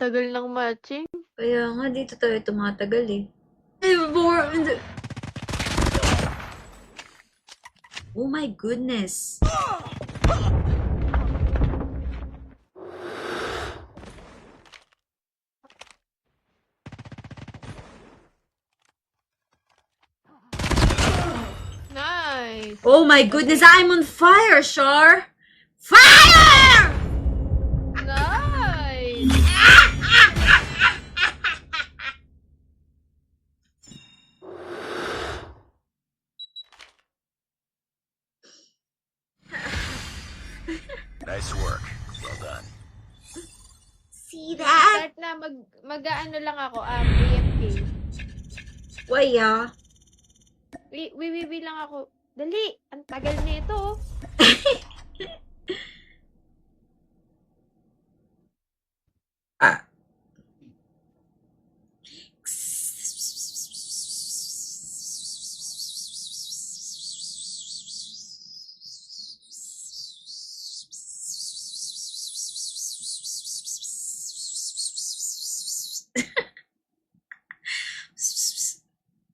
Tagal ng matching. Kaya nga, dito tayo tumatagal eh. Oh my goodness. Nice! Oh my goodness, I'm on fire, Char! Fire! Nice! Nice work. Well done. See that? Start na, mag-ano lang ako, AFK. Why, ah? Wiwiwi lang ako. Dali! Ang tagal nito. Ah.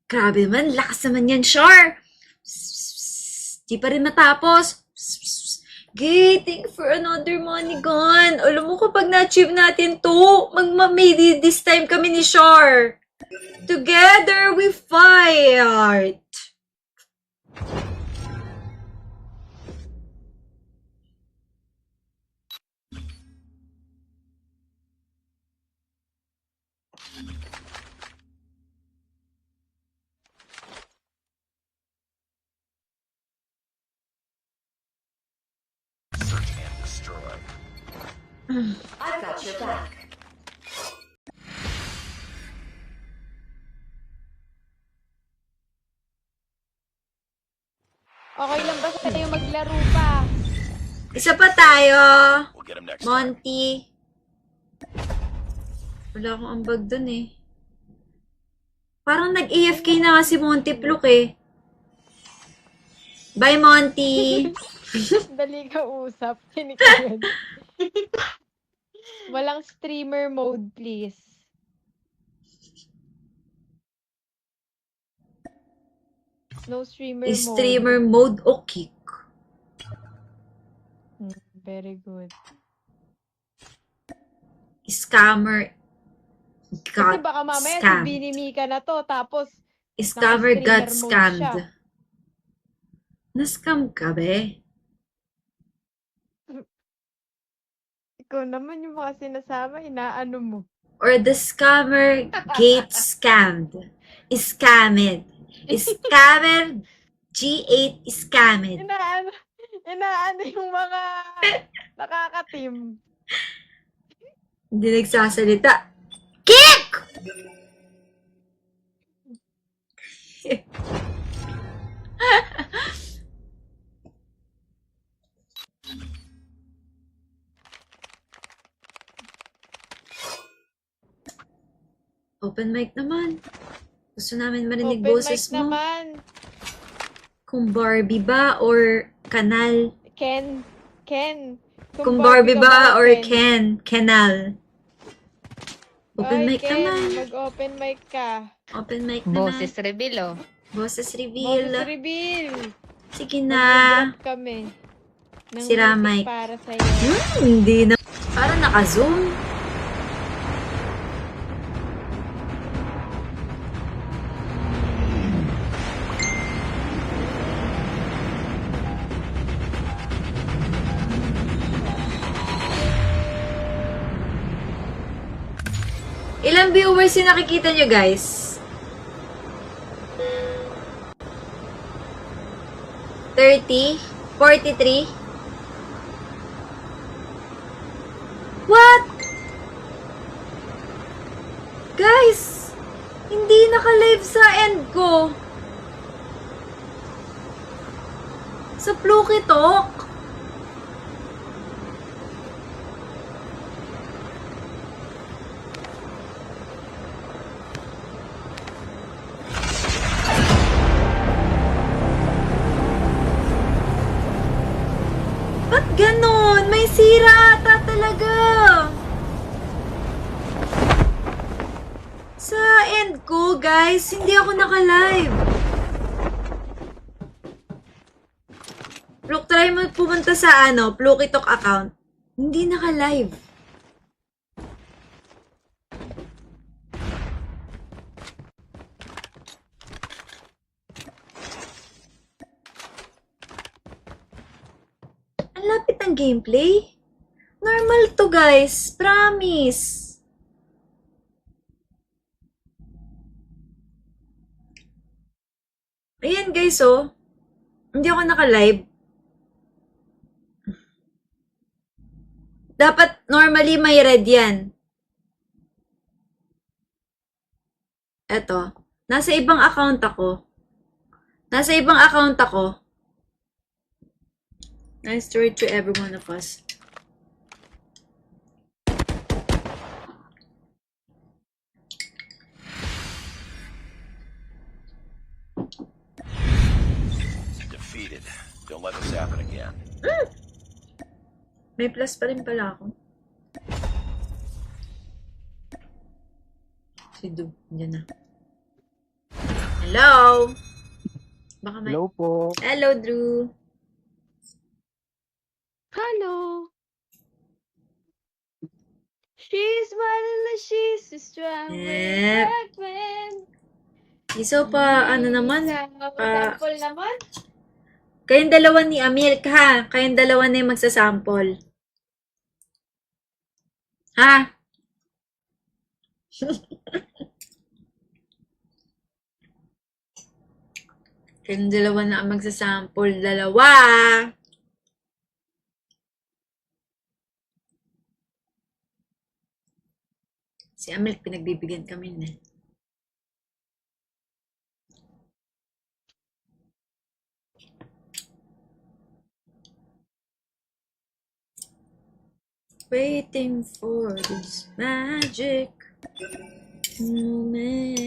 Grabe naman, lakas naman yan, Char! Di pa rin matapos. Getting for another money gun. Alam mo, kapag na-achieve natin to, magmamade this time kami ni Char. Together we fight! Search and destroy. I've got your back. Okay lang ba sa'yo maglaro pa? Isa pa tayo. We'll get him next time. Monty. Wala akong ambag dun eh. Parang nag-AFK na nga si Monty Pluk eh. Bye, Monty! Dali ka usap. Kinikagad. Walang streamer mode, please. No streamer mode. Streamer mode o kick. Very good. Scammer Kasi got baka mamaya scammed. binimi ka na to, tapos Scammer got naka-streamer mode scammed. siya. Na-scam ka, be? Ikaw naman yung mga sinasama, inaano mo. Or the scammer gate scammed. Scammed. Scammer G8 scammed. Inaano yung mga nakaka-team. Hindi nagsasalita. Kick! Open mic naman. Gusto namin marinig Open boses mic mo. naman. Kung Barbie ba or kanal? Ken. Kung Barbie ka ba or Ken. Kenal? Open Ay, mic Ken, naman. mag-open mic ka. Open mic naman. Boses reveal, oh. Boses reveal. Boses reveal. Sige na. Mag-drop kami. Ng Sira music mic. para sa'yo. Hindi na. Parang naka-zoom. Ilang viewers yung nakikita nyo, guys? 30? 43? What? Guys, hindi naka-live sa end ko. Sa Pluki Talk. Ba't ganon? May sira ata talaga. Sa end ko, guys, hindi ako naka-live. Look, try mo pumunta sa Plukitok account. Hindi naka-live. Ang lapit ng gameplay. Normal to, guys. Promise. Ayan, guys, oh. Hindi ako naka-live. Dapat normally may red yan. Eto. Nasa ibang account ako. Nice story to every one of us. Defeated. Don't let this happen again. May plus pa rin pala ako. Si Du, andyan na. Hello? Baka may... Hello po. Hello, Drew. Hello. She's one she's a strong Yep. back when. Iso pa, ano naman? Sample naman. Kayong dalawa ni Amir, ha? Kayong dalawa na yung magsasample. Ha? Kayong dalawa na ang magsasample. Dalawa! Si Amir, pinagbibigyan kami na. Waiting for this magic moment.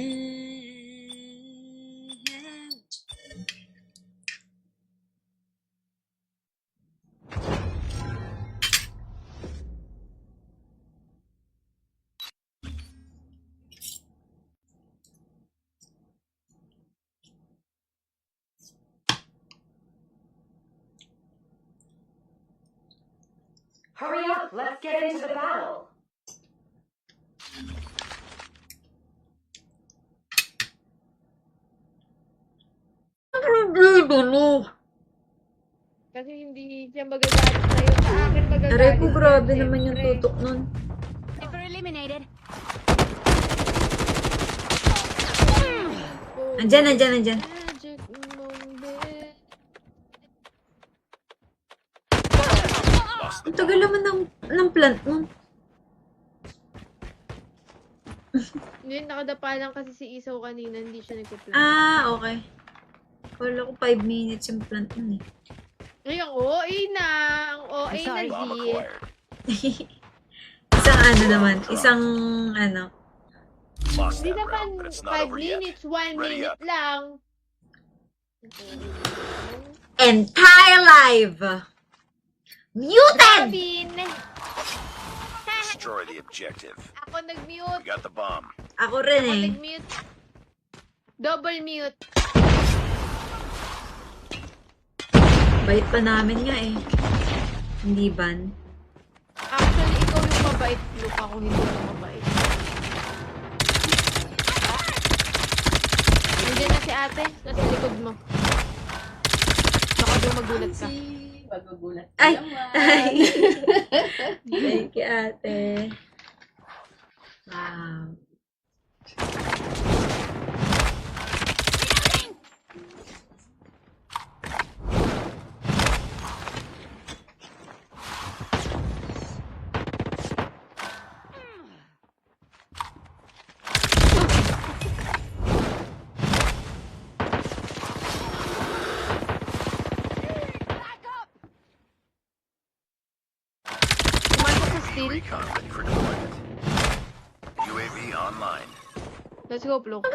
Hurry up, let's get into the battle. Kasi hindi siya magagalit sa'yo. Sa akin magagalit. Aray ko, grabe siya, naman yung siyempre. tutok nun. Sniper eliminated. Andyan. Magic moment. Lost the Ang tagal naman ng plant nun. Yun, nakadapa lang kasi si Isaw kanina. Hindi siya nagpa-plan. Ah, okay. Kala ko 5 minutes yung plant nun eh. Ay, ang OA na. Ang OA I'm na sorry. bomb G. acquired. Isang ano naman, isang ano. Lost Hindi that naman round, but it's not 5 over yet. minutes, 1 Ready minute up. lang. Entire live! Muted! Bin. Destroy the objective. Ako We nag-mute. got the bomb. Ako rin Ako eh. nag-mute. Double mute. Bait pa namin nga eh. Hindi ban. Actually, ikaw yung mabait. Look, ako hindi ako mabait. Nandiyan na si ate. Nasa likod mo. Baka doon magulat ka. Ay! Ay! Thank you, ate. Wow. Pumasok sa steel. Recon ready for deployment. UAV online. Let's go, Plok.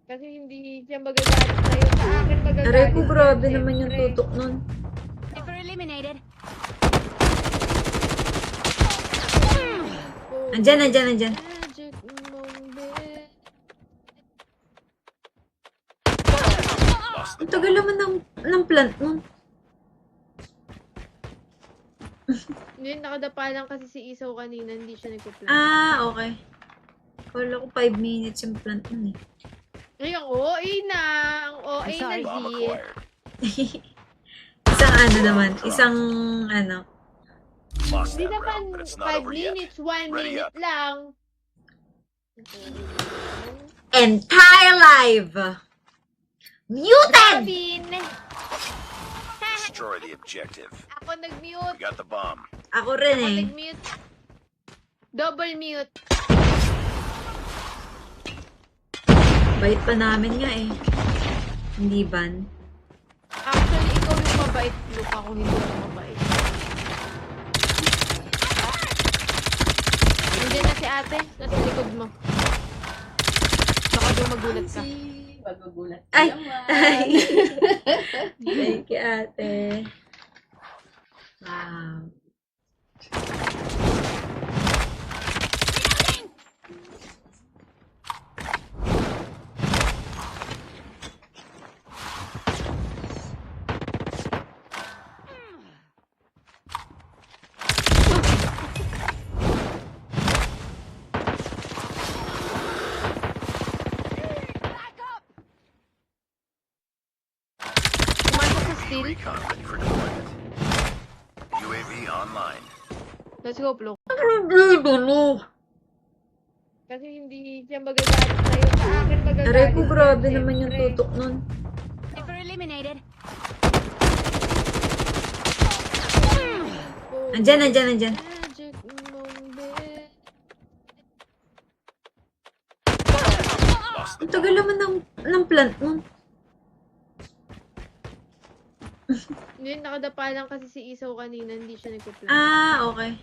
Kasi hindi siya magagalit sa'yo. Sa akin magagalit. Aray ko, grabe siya, naman yung siyempre. tutok nun. Sniper eliminated. Oh. Andyan. Magic Ang tagal naman ng plant nun. Yun, nakadapa lang kasi si Isaw kanina, hindi siya nagpa-plan. Ah, okay. Kala ko 5 minutes yung plant nun eh. Ay, ang OA na! Ang OA I'm na, sorry. G. Bomb acquired. Isang ano naman, isang ano. Lost Hindi that naman round, but it's not 5 over yet. minutes, 1 Ready minute up. lang. Entire live! Muted! Bin! Destroy the objective. Ako We nag-mute. got the bomb. Ako rin Ako eh. nag-mute. Double mute. Bait pa namin nga eh. Hindi ban. Actually, ikaw yung mabait. Look, ako hindi ako mabait. Nandiyan na si ate. Nasa likod mo. Baka doon magulat ka. Magugulat ka Ay! naman. Ay! Thank you, ate. Wow. Pumasok sa steel. Recon ready for deployment. UAV online. Let's go, Plok. Ano? Kasi hindi siya magagalit sa'yo. Sa akin magagalit. Aray ko, grabe siya, naman yung syempre. tutok nun. Sniper eliminated. Oh, Andyan, andyan, andyan. Magic moment. Lost the Ang tagal bomb. naman ng plant nun. Yun, nakadapa lang kasi si Isaw kanina, hindi siya nagpa-plan. Ah, okay.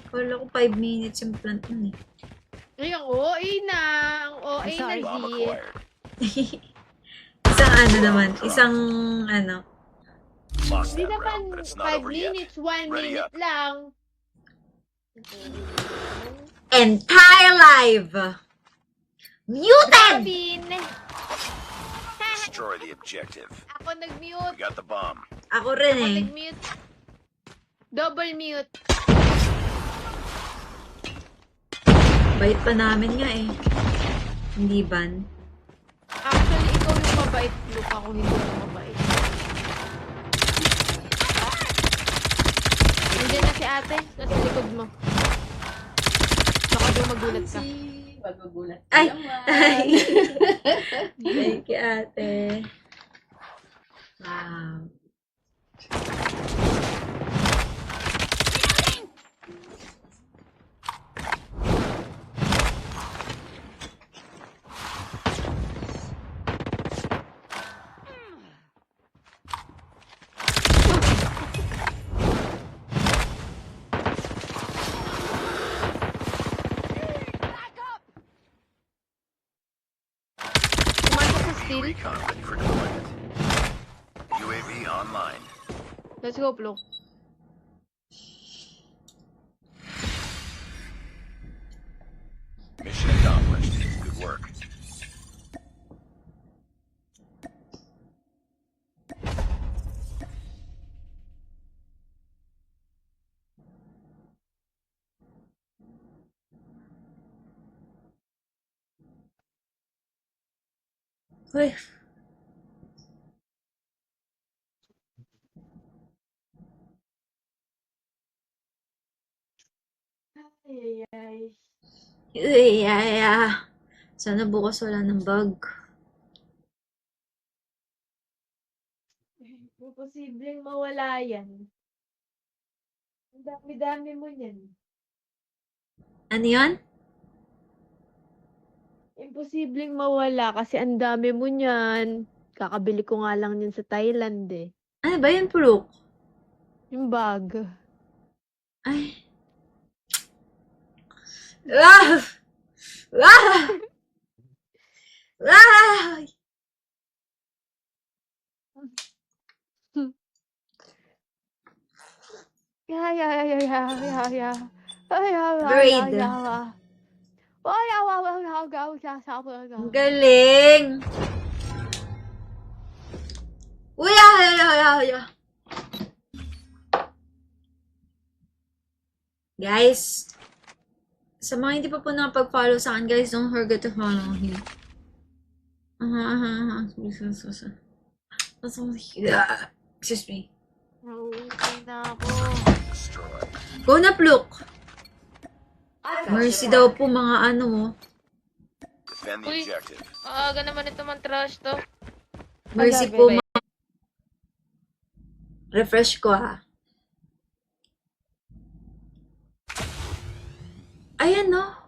Kala ko 5 minutes yung plant nun eh. Ay, ang OA na! Ang OA I'm na, sorry. G. Bomb acquired. Isang ano naman, isang ano. Lost Hindi that naman round, but it's not 5 over yet. minutes, 1 Ready minute up. lang. Entire live! Muted! Bin! Destroy the objective. Ako We nag-mute. got the bomb. Ako rin Ako eh. nag-mute. Double mute. Bait pa namin nga eh. Hindi ban. Actually, ikaw yung mabait. Look, ako hindi ako mabait. Nandiyan na si ate. Nasa likod mo. Baka doon magulat ka. Magugulat ka Ay! naman. Ay! Thank you, ate. Wow. Pumasok sa steel. Recon ready for deployment. UAV online. Let's go, Plok. Mission accomplished. Good work. Uy, Ay, ay, ay. uy, ay, Sana bukas wala ng bug. Imposibleng mawala yan. Ang dami-dami mo yan. Ano yan? Imposibleng mawala kasi ang dami mo niyan. Kakabili ko nga lang yan sa Thailand eh. Ano ba yun, Pulok? Yung bag. Ay. Ah! Ah! Ah! Yeah, yeah, yeah, yeah, yeah, yeah, yeah. Ay, yeah, yeah, Braid. yeah, yeah. Ay, yeah, yeah, yeah, yeah, yeah, yeah, yeah, yeah. Ang galing! Uy, ay. Guys, sa mga hindi pa po nakapag-follow sa akin, guys, don't forget to follow me. Excuse me. Nauutay na ako. Destroy. Go na, Pluk. I've got Mercy your daw back. po mga ano mo. Defend the Uy. objective. Aga naman ito man trash to. Mercy Agabi po ba mga... Refresh ko, ha. Ayan, no?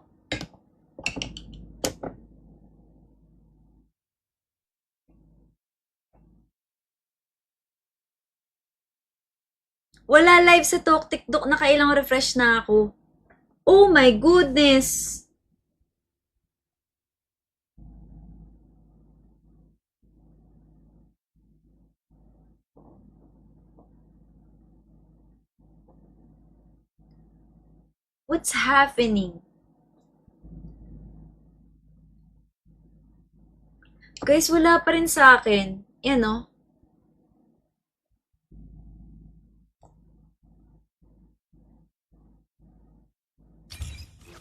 Wala live sa TikTok, nakailang refresh na ako. Oh my goodness! What's happening? Guys, wala pa rin sa akin. Yan, no?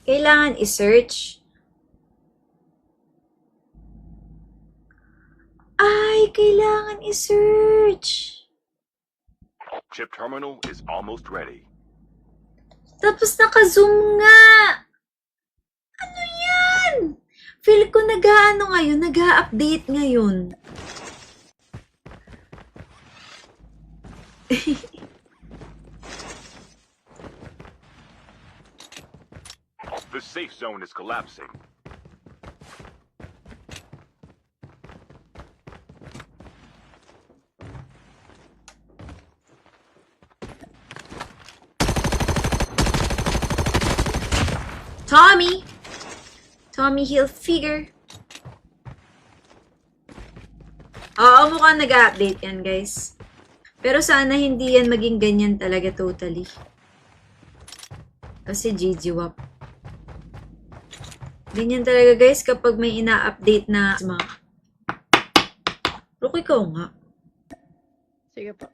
Kailangan i-search. Ay, kailangan i-search. Chip terminal is almost ready. Tapos naka-zoom nga. Ano yan? Feel ko nag-ano ngayon, nag-update ngayon. The safe zone is collapsing. Tommy! Tommy Hilfiger. Oo, mukhang nag-update yan, guys. Pero sana hindi yan maging ganyan talaga totally. Kasi GG-wap. Ganyan talaga, guys, kapag may ina-update na mga... Look, ikaw nga. Sige po.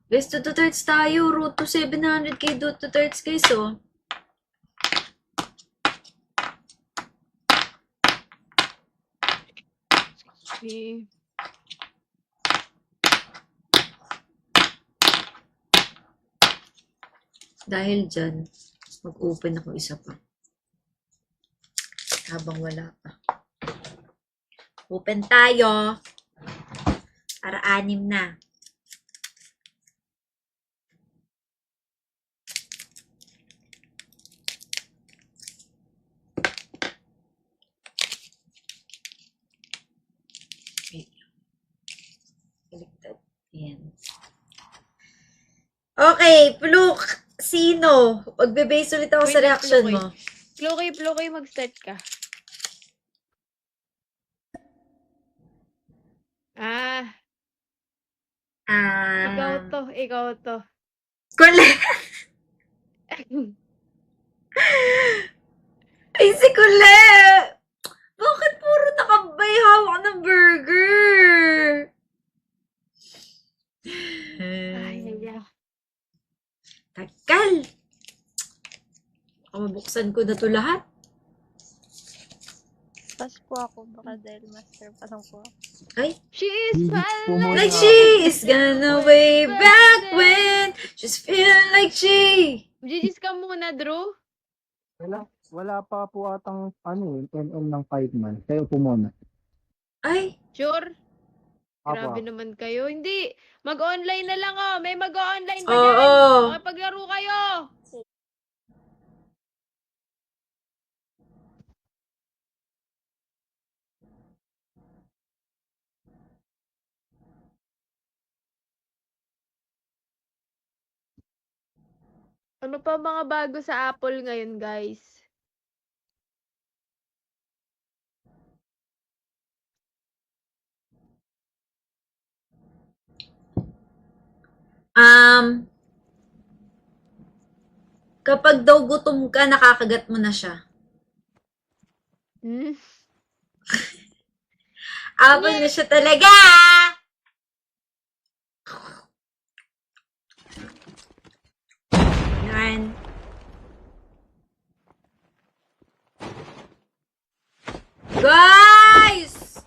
Guys, tututarts tayo. Road to 700k tututarts, guys, oh. Eh, Dahil dyan, mag-open ako isa pa. Habang wala pa. Open tayo. Para 6 na. Wait. Baliktad. Ayan. Okay, Pluk. Sino? Magbe-base ulit ako Wait sa lang, reaction Plukoy. mo. Plukoy, mag-start ka. Ah, ikaw to. Kule. Ay, si Kule! Bakit puro nakabay hawak ng burger? Ay, ay, ay. Tagal! Baka mabuksan ko na to lahat. Pas po ako, baka dahil master pa lang po ako. Ay, She is fine like she is gonna way back when just feel like she. Gigis ka muna, Drew. Wala pa po atang MM ng 5 months. Kayo po muna. Ay, Sure? Apo. Grabe naman kayo. Hindi. Mag-online na lang, oh. May mag-online pa oo. dyan. Makipaglaro kayo. Ano pa mga bago sa Apple ngayon, guys? Kapag daw gutom ka, nakakagat mo na siya. Hmm? Abang na siya talaga! Yan. Guys!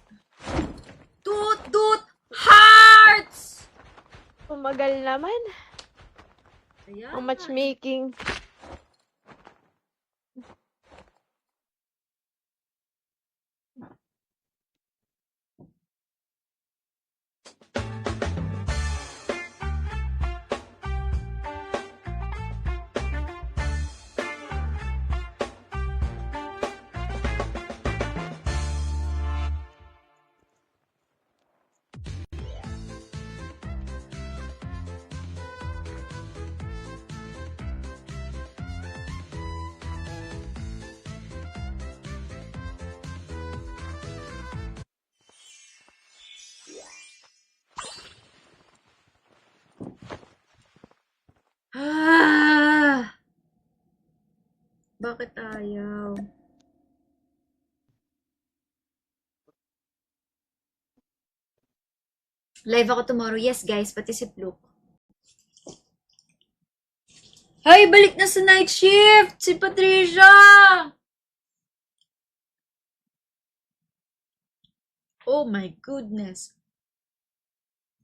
Toot hearts! Tumagal naman. Ayan. Ang matchmaking. Ah! Bakit ayaw? Live ako tomorrow. Yes, guys. Pati si Fluke. Hay, balik na sa night shift! Si Patricia! Oh my goodness.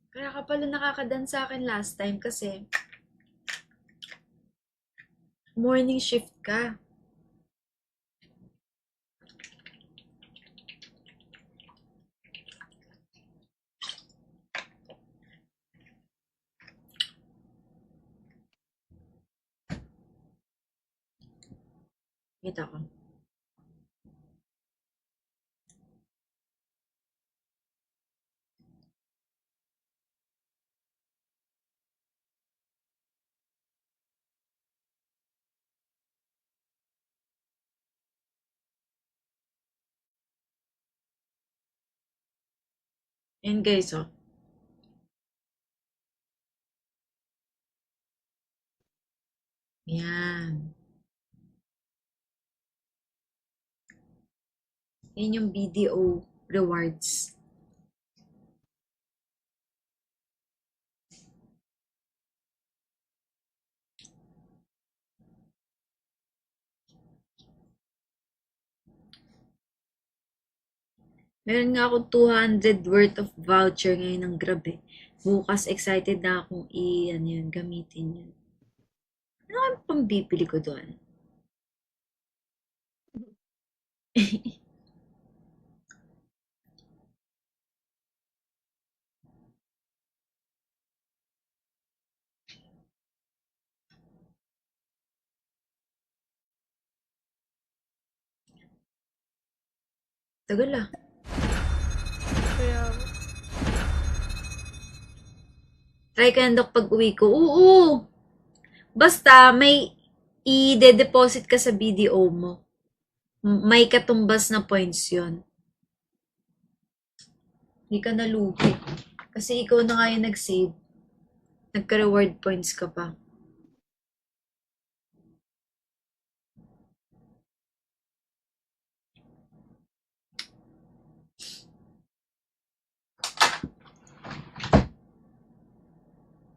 Kaya ka pala nakakadan sa akin last time kasi morning shift ka. Kita ko. Yan guys, oh. Yan. Yan yung BDO rewards. Meron nga akong 200 worth of voucher ngayon ng Grab eh. Bukas excited na akong gamitin yun. Ano kaya pang bibili ko doon? Tagal ah. Kaya, Try ko yan, Dok, pag uwi ko. Oo! Basta, may i-deposit ka sa BDO mo. May katumbas na points yon. Hindi ka nalugi. Kasi ikaw na nga yung nag-save. Nagka-reward points ka pa.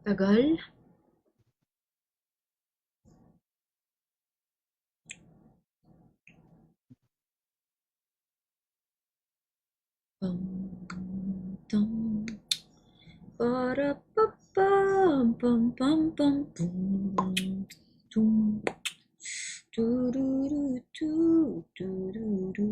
Tagal? Pam, tam, para pa pam pam pam pam pum tum tururu tu tururu.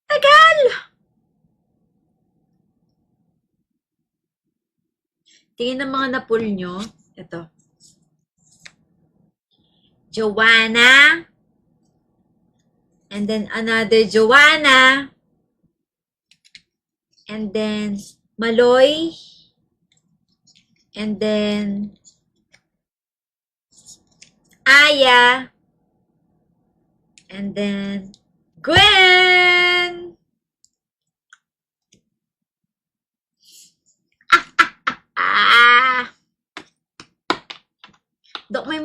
Tagal! Tingin ng mga napul nyo. Ito. Joanna. And then another Joanna. And then Maloy. And then Aya. And then Gwen.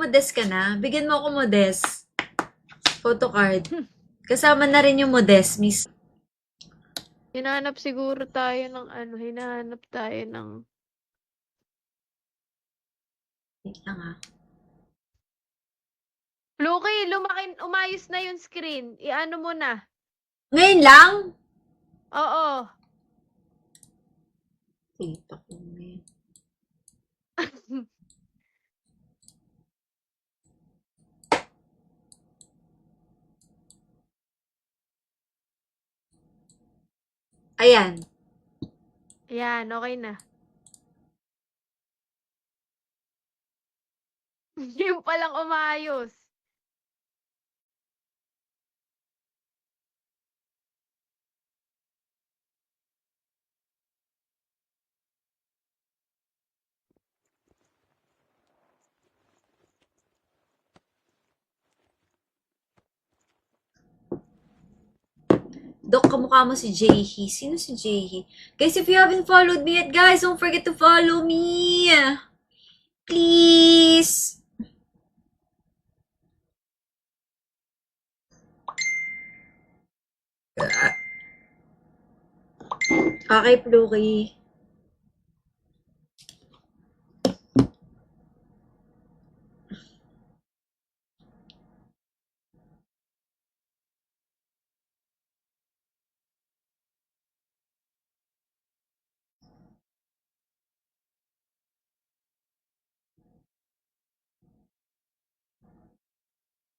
modes ka na. Bigyan mo ako modes. Photocard. Kasama na rin yung modes, miss. Hinahanap siguro tayo ng hinahanap tayo ng... Wait lang ah. Loki, umayos na yung screen. Iano mo na. Ngayon lang? Oo. Tita ko ngayon. Ayan. Ayan, okay na. Yung palang umayos. Dok, kamukha mo si Jayhee. Sino si Jayhee? Guys, if you haven't followed me yet, guys, don't forget to follow me. Please. Okay, Pluki.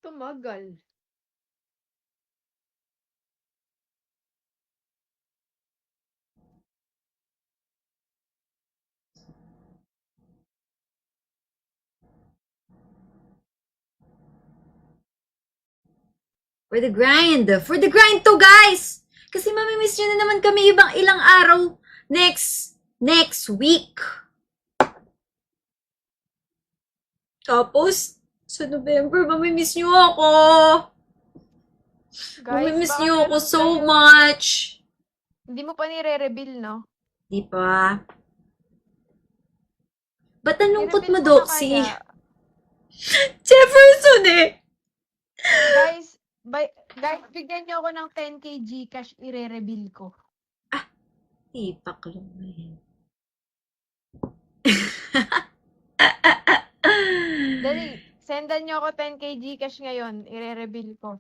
Tumagal. For the grind. For the grind to, guys! Kasi mamimiss nyo na naman kami ilang araw next week. Tapos, sa November, mamimiss nyo ako. Mamimiss baka nyo ako meron so tayong- much. Hindi mo pa nire-reveal, no? Di pa. Ba't ang lungkot mo, I-reveal na Doxy? kaya. Jefferson eh! Guys, bigyan niyo ako ng 10k Gcash, ire-reveal ko. Ipak lang na yan. Dali, sendan niyo ako 10k Gcash ngayon, ire-reveal ko.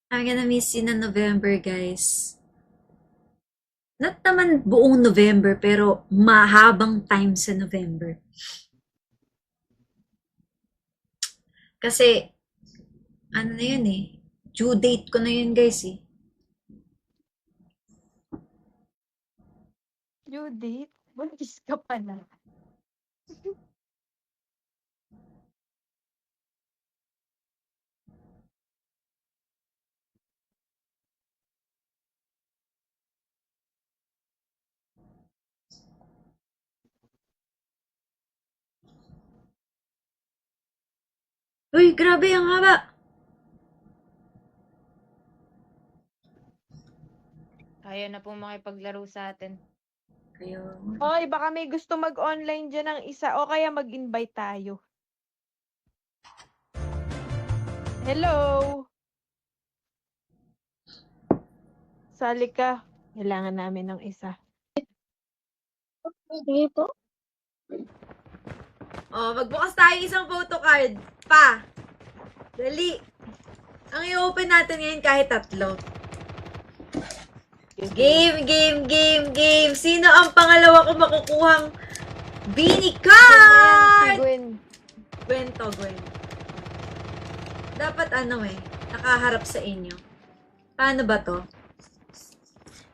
I'm gonna miss you na November, guys. Not naman buong November, pero mahabang time sa November. Kasi, ano na yun eh. Due date ko na yun, guys eh. Due date? Buntis ka pala. Uy, grabe ang haba. Kaya na pong makipaglaro sa atin. Kayo. Hoy, baka may gusto mag-online dyan ng isa o kaya mag-invite tayo. Hello! Sali ka. Kailangan namin ng isa. Sige po. Oh, magbukas tayo isang photocard. Pa. Dali. Ang i-open natin ngayon kahit 3. Game. Sino ang pangalawa ko makukuhang Beanie Si card? Gwen. Gwen. Dapat nakaharap sa inyo. Paano ba to?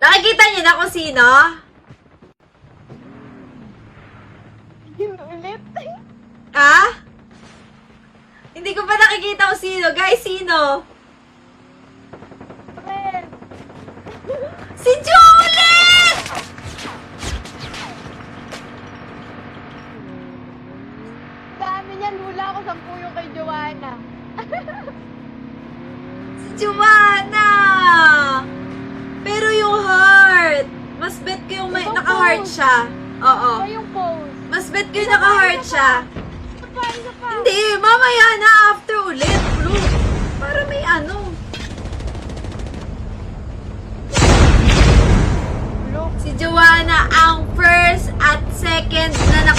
Nakikita niyo na kung sino? Yun ulit. Ah? Hindi ko pa nakikita kung sino. Guys, sino? Gwen! Si Juliet! Dami niyan. Hula ko 10 yung kay Joanna. Si Joanna! Pero yung heart. Mas bet ko yung may Ito naka-heart po. siya. Oo. Iba yung pose. Mas bet ko yung naka-heart siya. Isa pa. Hindi, mamaya na after ulit, bro. Para may ano. Si Joanna ang first at second na